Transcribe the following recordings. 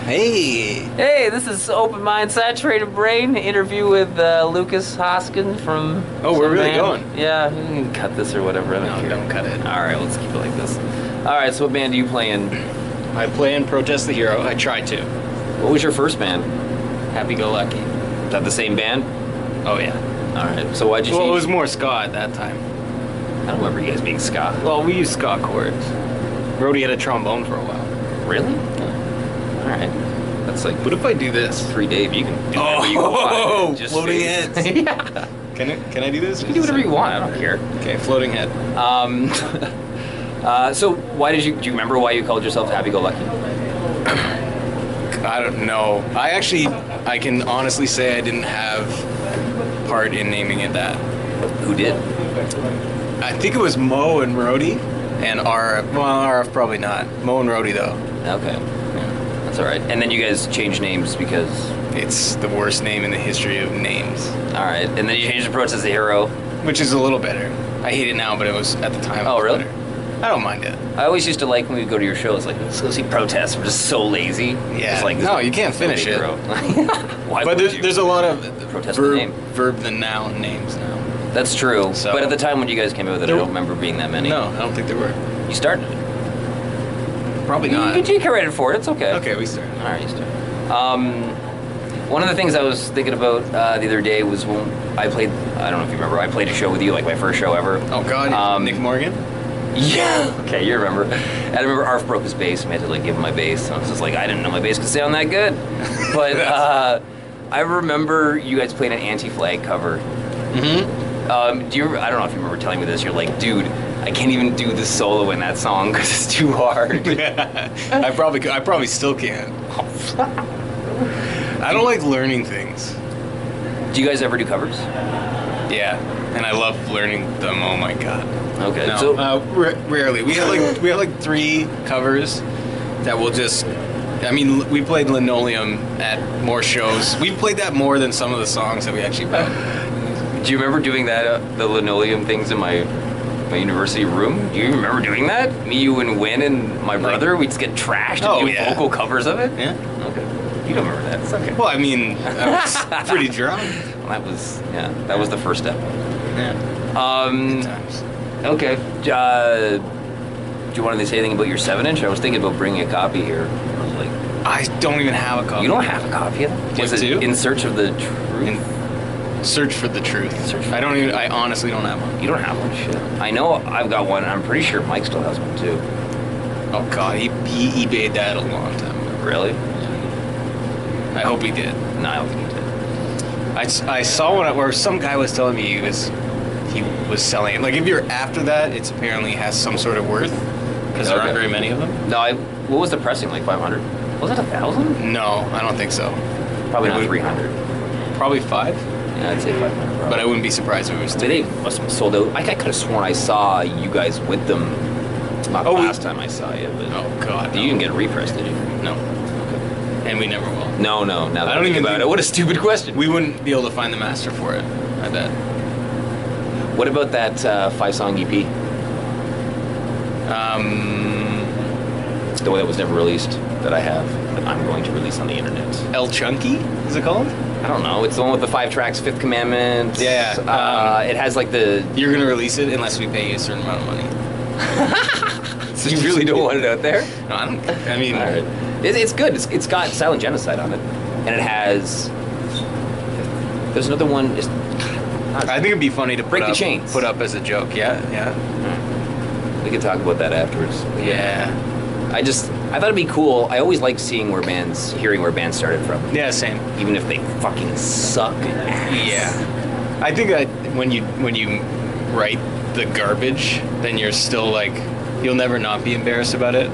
Hey! Hey, this is Open Mind, Saturated Brain interview with Lucas Hoskin from. Oh, we're really band. going? Yeah, you can cut this or whatever. I don't care. Don't cut it. All right, let's keep it like this. All right, so what band are you playing? I play in Protest the Hero. I tried to. What was your first band? Happy Go Lucky. Is that the same band? Oh, yeah. All right, so why'd you Well, change? it was more ska at that time. I don't remember you guys being ska. Well, we used ska chords. Brody had a trombone for a while. Really? All right. That's like. What if I do this? Free Dave, you can do whatever you want. Just floating say- heads. Yeah. Can I do this? You can do whatever you want. I don't care. Okay, floating head. So why do you remember why you called yourself Happy Go Lucky? I don't know. I can honestly say I didn't have part in naming it that. Who did? I think it was Mo and Rody and RF. Well, RF probably not. Mo and Rody though. Okay. That's all right. And then you guys changed names because. It's the worst name in the history of names. All right. And then you changed the Protest the Hero. Which is a little better. I hate it now, but it was at the time. Oh, really? Better. I don't mind it. I always used to like when we would go to your shows, like, let's go see Protest. We're just so lazy. Yeah. It's like, No, you can't finish it. Why But would you? there's a lot of Protest the name. verb than noun names now. That's true. So- But at the time when you guys came out with it, I There- don't remember being that many. No, I don't think there were. You started it. Probably not. You get credit for it. It's okay. Okay, we started. All right, you start. One of the things I was thinking about the other day was when I played, I don't know if you remember, I played a show with you, like my first show ever. Oh God, Nick Morgan. Yeah. Okay, you remember. And I remember Arf broke his bass and we had to like give him my bass. And I was just like, I didn't know my bass could sound that good. But I remember you guys playing an Anti-Flag cover. Mm-hmm. I don't know if you remember telling me this. You're like, dude, I can't even do the solo in that song because it's too hard. I probably still can't. I don't like learning things. Do you guys ever do covers? Yeah, and I love learning them. Oh my God. Okay. No, So rarely. We have like 3 covers that will just. I mean, we played Linoleum at more shows. We played that more than some of the songs that we actually played. do you remember doing that, the linoleum things in my university room? Do you remember doing that? Me, you, and Win, and my brother, we'd just get trashed and do yeah. vocal covers of it? Yeah. Okay. You don't remember that. It's okay. Well, I mean, I was pretty drunk. Well, that was the first step. Yeah. Good times. Okay. Do you want to say anything about your 7-inch? I was thinking about bringing a copy here. I was like, I don't even have a copy. you don't have a copy of it? Do you Was it do? In Search of the Truth? Search for the truth. I honestly don't have one. You don't have one? Shit. I know I've got one. I'm pretty sure Mike still has one too. Oh God, he eBayed that a long time ago. Really? I hope he did. No, I don't think he did. I saw one where some guy was telling me he was selling it. Like if you're after that, it's apparently has some sort of worth because there aren't Okay. very many of them. No, what was the pressing? Like 500? Was it 1,000? No, I don't think so. Probably It not would- 300. Probably 5, Yeah, I'd say 500. Probably. but I wouldn't be surprised if it was So 3. they must have sold out. I could have sworn I saw you guys with them. Not the Oh, last time I saw you, but Oh God, you didn't get a repress, did you? no, and we never will. No. Now that I don't even about think- it. What a stupid question. We wouldn't be able to find the master for it. I bet. What about that 5-song EP? The one that was never released that I have, that I'm going to release on the internet. El Chunky, is it called? I don't know. It's the one with the 5 tracks, Fifth Commandment. Yeah. It has like the. You're gonna release it unless we pay you a certain amount of money. So you really don't want it out there? No, I don't. I mean, All right. It's good. It's got Silent Genocide on it, and it has. There's another one. I think it'd be funny to Break the Chains. put up as a joke. Yeah. We could talk about that afterwards. But Yeah. I thought it'd be cool. I always like hearing where bands started from, Yeah. Same. even if they fucking suck ass. Yeah. I think that when you write the garbage, then you're still like you'll never not be embarrassed about it.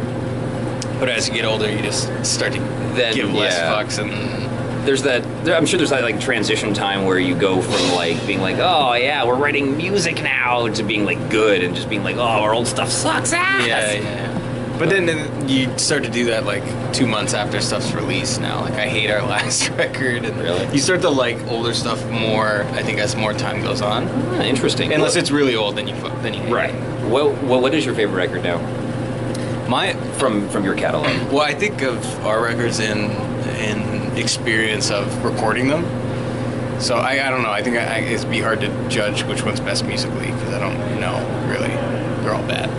But as you get older, you just start to give less fucks and. I'm sure there's that like transition time where you go from like being like, oh yeah, we're writing music now, to being like good and just being like, oh, our old stuff sucks ass. Yeah. But then you start to do that like 2 months after stuff's released now. Like I hate our last record, and Really? you start to like older stuff more. I think as more time goes on. Interesting. Unless it's really old, then you hate right. it. What is your favorite record now? from your catalog? Well, I think of our records in experience of recording them. So I don't know. I think it'd be hard to judge which one's best musically because I don't know really. They're all bad.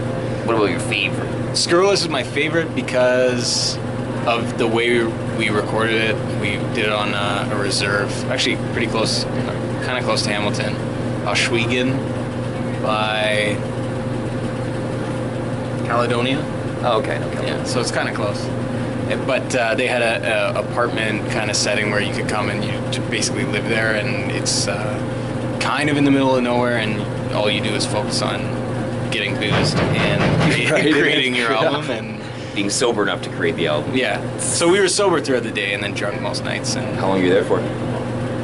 What about your favorite? Scurrilous is my favorite because of the way we recorded it. We did it on a reserve, actually pretty close, kind of close to Hamilton, Oshwegan by Caledonia. Oh, okay. Okay. Yeah, so it's kind of close. But they had a apartment kind of setting where you could come and you basically live there, and it's kind of in the middle of nowhere, and all you do is focus on getting boozed and creating your album and being sober enough to create the album. Yeah. So we were sober throughout the day and then drunk most nights. And how long were you there for?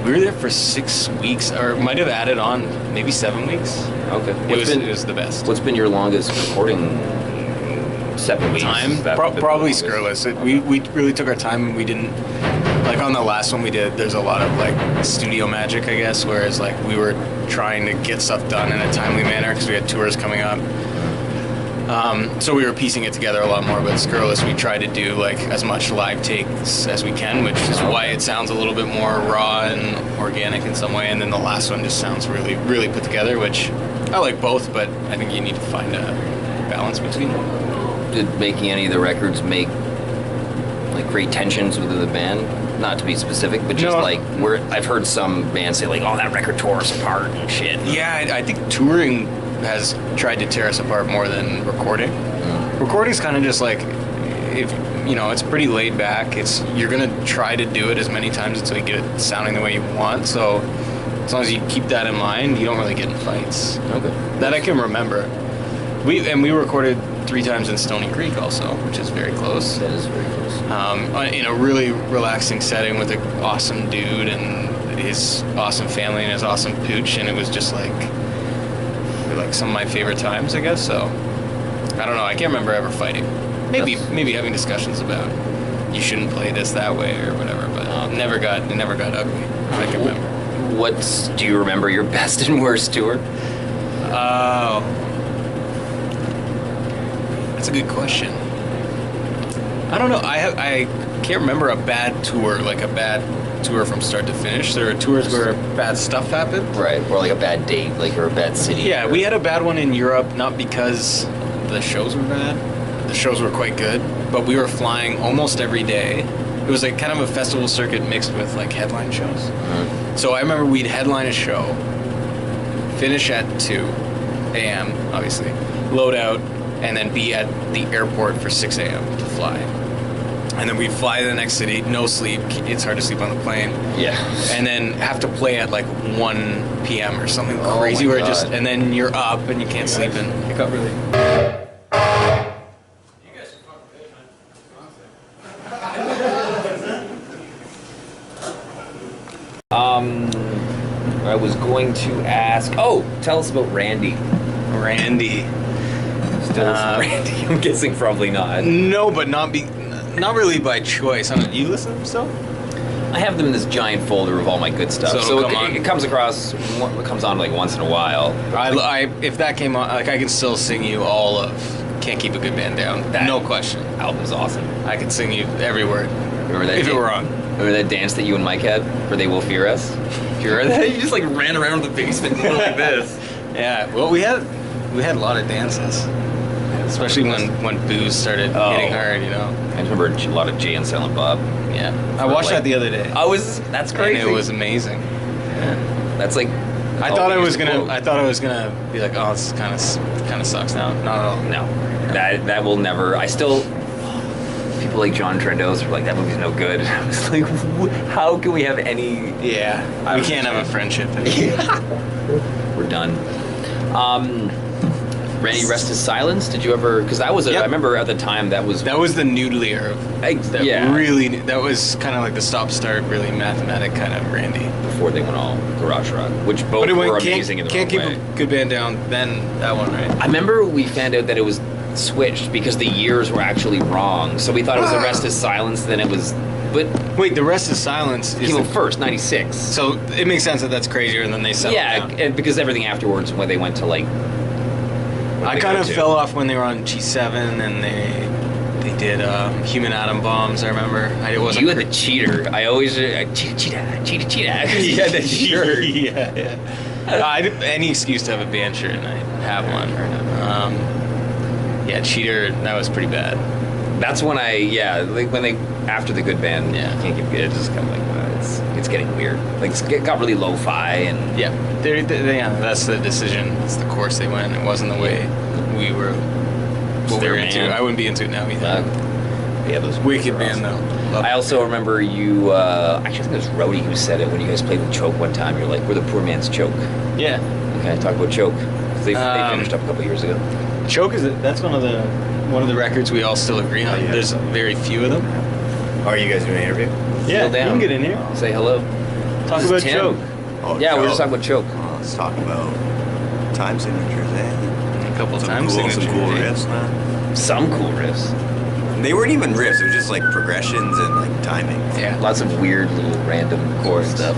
We were there for 6 weeks, or might have added on maybe 7 weeks. Okay. It was the best. What's been your longest recording? 7 weeks. Time? Probably Scurrilous. We really took our time, and we didn't, like on the last one we did, there's a lot of like studio magic, I guess, whereas like we were trying to get stuff done in a timely manner because we had tours coming up. So we were piecing it together a lot more, but Scurrilous we try to do like as much live takes as we can, which is why it sounds a little bit more raw and organic in some way, and then the last one just sounds really, really put together, which I like both, but I think you need to find a balance between them. Did making any of the records make like great tensions within the band? Not to be specific, but just like where I've heard some bands say like, "Oh, that record tore us apart" and shit. Yeah, I think touring has tried to tear us apart more than recording. Recording's kind of just like, if you know, it's pretty laid back. You're gonna try to do it as many times until you get it sounding the way you want. So as long as you keep that in mind, you don't really get in fights. Okay. That I can remember. We recorded 3 times in Stony Creek also, which is very close. That is very close. In a really relaxing setting with an awesome dude and his awesome family and his awesome pooch, and it was just like some of my favorite times, I guess. So I don't know. I can't remember ever fighting. Maybe having discussions about you shouldn't play this that way or whatever, but it never got ugly. I can remember. Do you remember your best and worst tour? That's a good question. I don't know. I can't remember a bad tour, like a bad tour from start to finish. There are tours where bad stuff happened. Right, or like a bad date, like, or a bad city. Yeah, we had a bad one in Europe, not because the shows were bad. The shows were quite good, but we were flying almost every day. It was like kind of a festival circuit mixed with like headline shows. Mm-hmm. So I remember we'd headline a show, finish at 2 a.m., obviously, load out, and then be at the airport for 6 a.m. to fly. And then we'd fly to the next city, no sleep. It's hard to sleep on the plane. Yeah. And then have to play at like 1 p.m. or something crazy where and then you're up and you can't sleep, and it got really... You guys are fucking good, man. I was going to ask... Oh, tell us about Randy. Randy. Still Randy? I'm guessing probably not. No, but not really by choice. You listen to them still? I have them in this giant folder of all my good stuff. So it comes across, it comes on like once in a while. If that came on, like I can still sing you all of Can't Keep a Good Man Down. No question. Album's awesome. I could sing you every word. Remember that? If it were on. Remember that dance that you and Mike had, where They Will Fear Us? Do you remember that? You just like ran around the basement going like this. Yeah. Well, we had a lot of dances. Especially when booze started hitting hard, you know. I remember a lot of Jay and Silent Bob. Yeah, I watched that the other day. That's crazy. And it was amazing. Yeah. That's like. I thought I was gonna be like, oh, this kind of sucks now. Not at all. No, that will never. I still. People like John Trendos were like, that movie's no good. I was like, how can we have any? Yeah, we can't have a friendship anymore. We're done. Randy Rest His Silence. Did you ever? Because that was I remember at the time that was the noodle era. That was kind of like the stop-start, really mathematic kind of Randy. Before they went all garage rock, which both were amazing in the Can't wrong way. Keep a Good Band Down. Then that one, right? I remember we found out that it was switched because the years were actually wrong. So we thought it was The Rest Is Silence. Then it was. But wait, The Rest Is Silence came out first, 96. So it makes sense that that's crazier, and then they settled down. Yeah, because everything afterwards, when they went to like I kind of fell off when they were on G7 and they did Human Atom Bombs. I remember. It wasn't. You had the cheater. I always cheetah. You had the shirt. Yeah. Any excuse to have a band shirt, and I have one. Yeah, cheater. That was pretty bad. That's when like when they after the good band, can't give it. It's just kind of like it's getting weird. Like it got really lo-fi and that's the decision. It's the course they went. It wasn't the way we were. What we were into. I wouldn't be into it now either. Yeah, those wicked band though. I also remember you. Actually, I think it was Rhodey who said it when you guys played with Choke one time. You're like, "We're the poor man's Choke." Yeah. Okay, talk about Choke. They finished up a couple years ago. Choke that's one of the records we all still agree on. Yeah. There's very few of them. Are you guys doing an interview? Yeah, you can get in here. Say hello. Talk about Choke. Oh, yeah, we're just talking about Choke. Let's talk about time signatures, A couple of time signatures. Some cool riffs, man. Some cool riffs. They weren't even riffs. It was just like progressions and like timing. Yeah, lots of weird little random chord stuff.